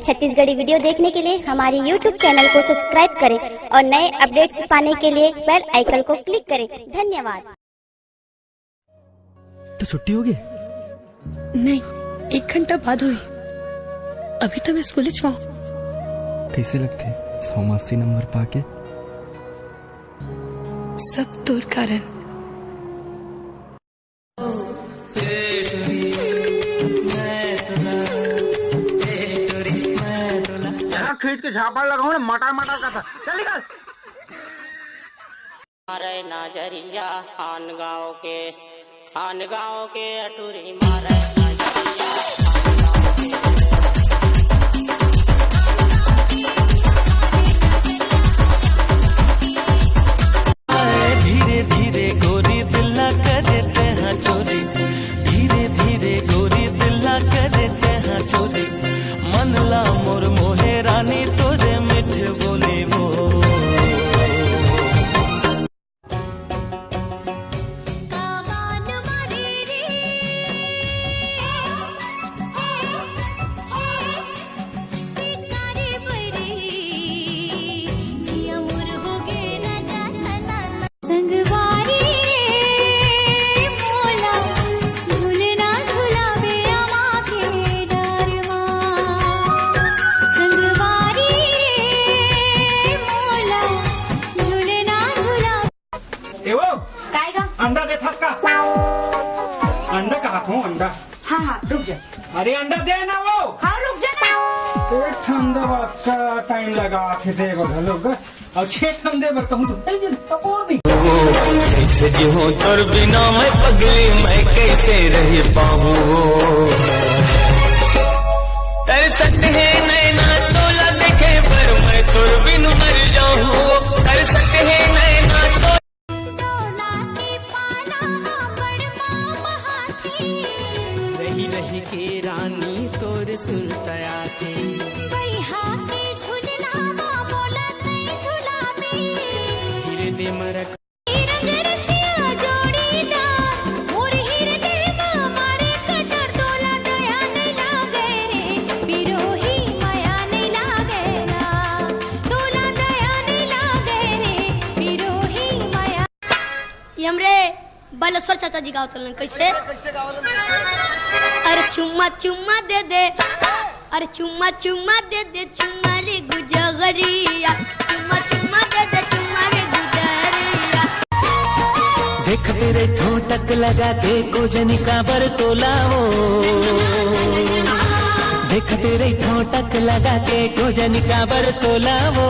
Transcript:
Chhattisgarhi video देखने के लिए हमारे YouTube चैनल को सब्सक्राइब करें और नए अपडेट्स पाने के लिए बेल आइकन को क्लिक करें। धन्यवाद। तो छुट्टी होगी? नहीं, 1 घंटा बाद हुई। अभी तो मैं स्कूल जाऊँ। कैसे लगते 180 नंबर पाके? सब तोर कारण। खींच के झापड़ लगाऊं ना, मटर मटर का था। चल निकल। मारे नाजरिया खान गाँव के अटूरी मारे धीरे धीरे गोरी दिल्ला कर देते हैं चोरी, धीरे धीरे गोरी दिल्ला कर देते हैं चोरी। मन ला मोर मोहे रानी तोरे मिठ बोले वो। अंडा दे थक्का। अंडा कहा था अंडा? हाँ हाँ रुक जा। अरे अंडा दे ना वो। हाँ रुक जा ना। ठंडा अच्छा टाइम लगा के देगा लोग और 6 ठंडे पर कहूँ तो कैसे जीऊं तोर बिना मैं पगली, मैं कैसे रह पाऊँ। तरसत है नैना तोला देखे पर मैं तोर बिन मर जाऊँ। तरसत है नैना तो रही रही के रानी तोर सुरतया थी। धीरे दे मरक हमरे बालेश्वर चाचा जी गावत हलन। कैसे अरे चुम्मा चुम्मा दे दे, अरे चुम्मा चुम्मा दे दे, चुम्मा रे गुजगरिया, चुम्मा चुम्मा दे दे, चुम्मा रे गुजगरिया। देख तेरे ठोटक लगा के कोजनी का बर तोलावो। देख तेरे ठोटक लगा के कोजनी का बर तोलावो।